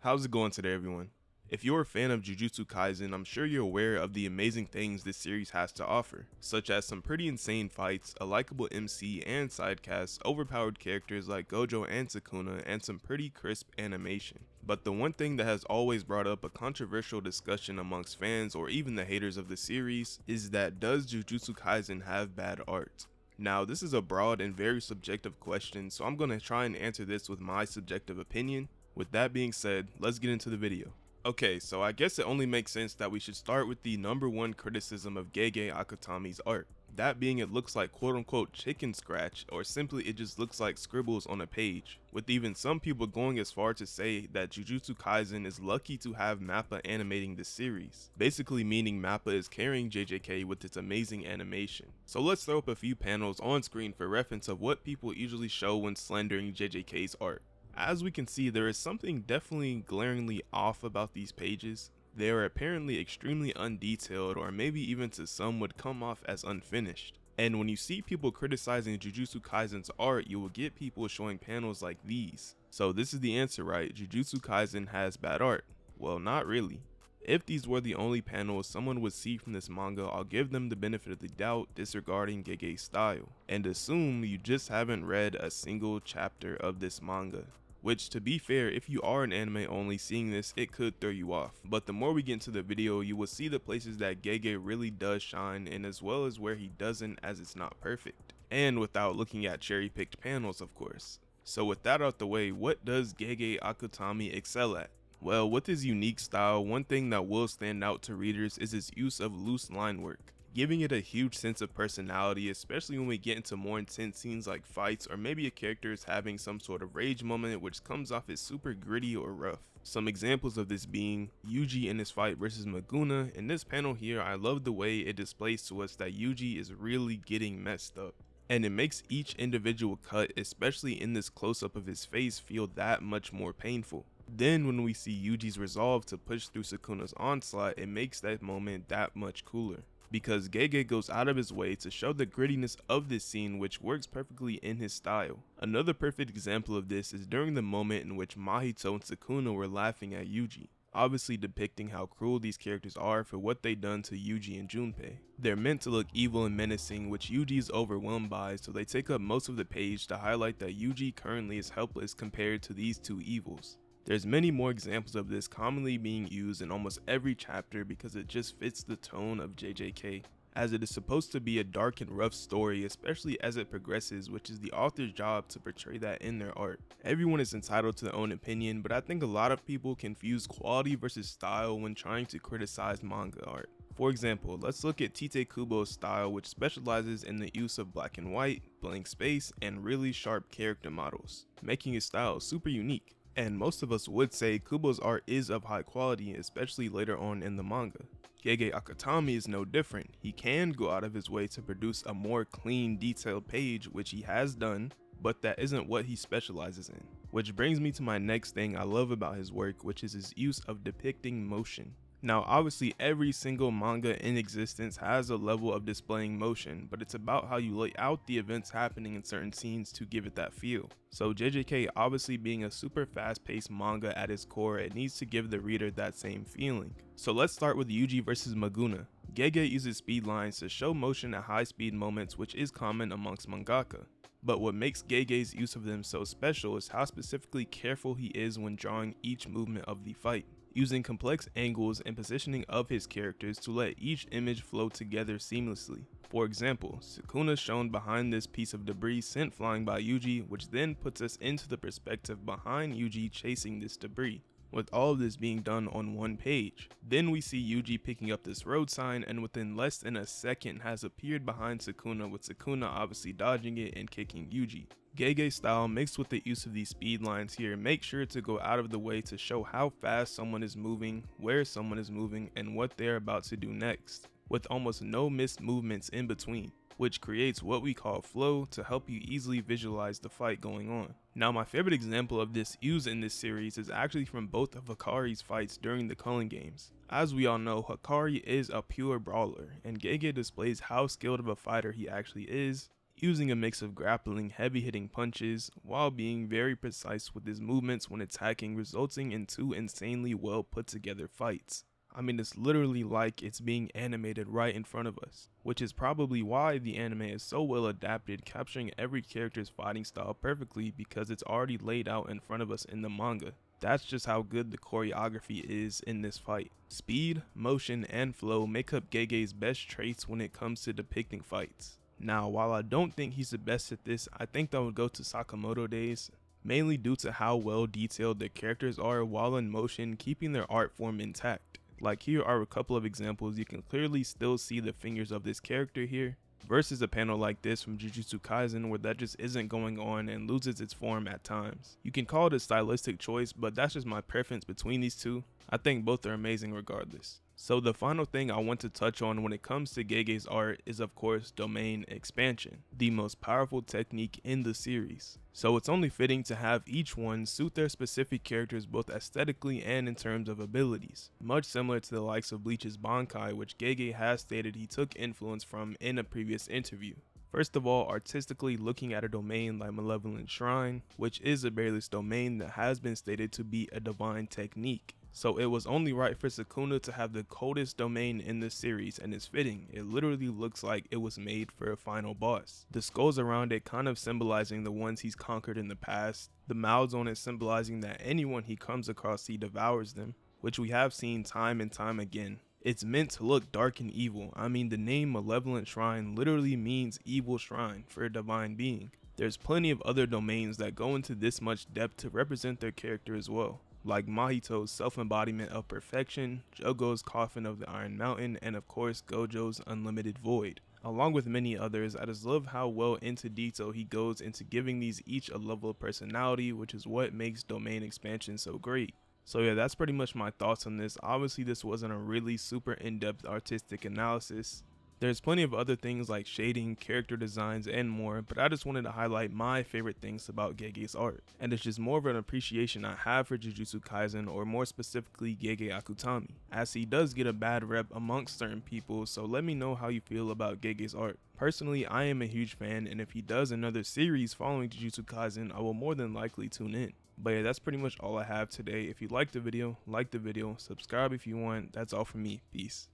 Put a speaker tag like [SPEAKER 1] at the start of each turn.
[SPEAKER 1] How's it going today, everyone? If you're a fan of Jujutsu Kaisen, I'm sure you're aware of the amazing things this series has to offer, such as some pretty insane fights, a likable MC and sidecasts, overpowered characters like Gojo and Sukuna, and some pretty crisp animation. But the one thing that has always brought up a controversial discussion amongst fans or even the haters of the series is that does Jujutsu Kaisen have bad art? Now, this is a broad and very subjective question, so I'm going to try and answer this with my subjective opinion. With that being said, let's get into the video. Okay, so I guess it only makes sense that we should start with the number one criticism of Gege Akutami's art. That being it looks like quote unquote chicken scratch, or simply it just looks like scribbles on a page, with even some people going as far to say that Jujutsu Kaisen is lucky to have Mappa animating this series, basically meaning Mappa is carrying JJK with its amazing animation. So let's throw up a few panels on screen for reference of what people usually show when slandering JJK's art. As we can see, there is something definitely glaringly off about these pages. They are apparently extremely undetailed, or maybe even to some would come off as unfinished. And when you see people criticizing Jujutsu Kaisen's art, you will get people showing panels like these. So this is the answer, right? Jujutsu Kaisen has bad art. Well, not really. If these were the only panels someone would see from this manga, I'll give them the benefit of the doubt disregarding Gege's style, and assume you just haven't read a single chapter of this manga. Which, to be fair, if you are an anime only seeing this, it could throw you off. But the more we get into the video, you will see the places that Gege really does shine, and as well as where he doesn't, as it's not perfect. And without looking at cherry picked panels, of course. So with that out the way, what does Gege Akutami excel at? Well, with his unique style, one thing that will stand out to readers is his use of loose line work, giving it a huge sense of personality, especially when we get into more intense scenes like fights, or maybe a character is having some sort of rage moment which comes off as super gritty or rough. Some examples of this being Yuji in his fight versus Maguna. In this panel here, I love the way it displays to us that Yuji is really getting messed up, and it makes each individual cut, especially in this close-up of his face, feel that much more painful. Then when we see Yuji's resolve to push through Sukuna's onslaught, it makes that moment that much cooler, because Gege goes out of his way to show the grittiness of this scene, which works perfectly in his style. Another perfect example of this is during the moment in which Mahito and Sukuna were laughing at Yuji, obviously depicting how cruel these characters are for what they done to Yuji and Junpei. They're meant to look evil and menacing, which Yuji is overwhelmed by, so they take up most of the page to highlight that Yuji currently is helpless compared to these two evils. There's many more examples of this commonly being used in almost every chapter because it just fits the tone of JJK, as it is supposed to be a dark and rough story, especially as it progresses, which is the author's job to portray that in their art. Everyone is entitled to their own opinion, but I think a lot of people confuse quality versus style when trying to criticize manga art. For example, let's look at Tite Kubo's style, which specializes in the use of black and white, blank space, and really sharp character models, making his style super unique. And most of us would say Kubo's art is of high quality, especially later on in the manga. Gege Akutami is no different. He can go out of his way to produce a more clean, detailed page, which he has done, but that isn't what he specializes in. Which brings me to my next thing I love about his work, which is his use of depicting motion. Now obviously every single manga in existence has a level of displaying motion, but it's about how you lay out the events happening in certain scenes to give it that feel. So JJK, obviously being a super fast paced manga at its core, it needs to give the reader that same feeling. So let's start with Yuji versus Maguna. Gege uses speed lines to show motion at high speed moments, which is common amongst mangaka. But what makes Gege's use of them so special is how specifically careful he is when drawing each movement of the fight, using complex angles and positioning of his characters to let each image flow together seamlessly. For example, Sukuna shown behind this piece of debris sent flying by Yuji, which then puts us into the perspective behind Yuji chasing this debris, with all of this being done on one page. Then we see Yuji picking up this road sign, and within less than a second has appeared behind Sukuna, with Sukuna obviously dodging it and kicking Yuji. Gege's style mixed with the use of these speed lines here make sure to go out of the way to show how fast someone is moving, where someone is moving, and what they're about to do next, with almost no missed movements in between, which creates what we call flow to help you easily visualize the fight going on. Now my favorite example of this used in this series is actually from both of Hikari's fights during the Culling games. As we all know, Hikari is a pure brawler, and Gege displays how skilled of a fighter he actually is, using a mix of grappling, heavy hitting punches, while being very precise with his movements when attacking, resulting in 2 insanely well put together fights. I mean, it's literally like it's being animated right in front of us, which is probably why the anime is so well adapted, capturing every character's fighting style perfectly because it's already laid out in front of us in the manga. That's just how good the choreography is in this fight. Speed, motion, and flow make up Gege's best traits when it comes to depicting fights. Now, while I don't think he's the best at this, I think that would go to Sakamoto days, mainly due to how well detailed their characters are while in motion, keeping their art form intact. Like, here are a couple of examples. You can clearly still see the fingers of this character here, versus a panel like this from Jujutsu Kaisen where that just isn't going on and loses its form at times. You can call it a stylistic choice, but that's just my preference between these two. I think both are amazing regardless. So the final thing I want to touch on when it comes to Gege's art is of course domain expansion, the most powerful technique in the series. So it's only fitting to have each one suit their specific characters both aesthetically and in terms of abilities, much similar to the likes of Bleach's Bankai, which Gege has stated he took influence from in a previous interview. First of all, artistically looking at a domain like Malevolent Shrine, which is a bearless domain that has been stated to be a divine technique. So it was only right for Sukuna to have the coldest domain in this series, and it's fitting. It literally looks like it was made for a final boss. The skulls around it kind of symbolizing the ones he's conquered in the past, the mouths on it symbolizing that anyone he comes across he devours them, which we have seen time and time again. It's meant to look dark and evil. I mean, the name Malevolent Shrine literally means evil shrine for a divine being. There's plenty of other domains that go into this much depth to represent their character as well, like Mahito's self-embodiment of perfection, Jogo's Coffin of the Iron Mountain, and of course Gojo's Unlimited Void, along with many others. I just love how well into detail he goes into giving these each a level of personality, which is what makes domain expansion so great. So yeah, that's pretty much my thoughts on this. Obviously this wasn't a really super in-depth artistic analysis. There's plenty of other things like shading, character designs, and more, but I just wanted to highlight my favorite things about Gege's art. And it's just more of an appreciation I have for Jujutsu Kaisen, or more specifically Gege Akutami, as he does get a bad rep amongst certain people, so let me know how you feel about Gege's art. Personally, I am a huge fan, and if he does another series following Jujutsu Kaisen, I will more than likely tune in. But yeah, that's pretty much all I have today. If you liked the video, like the video, subscribe if you want. That's all from me. Peace.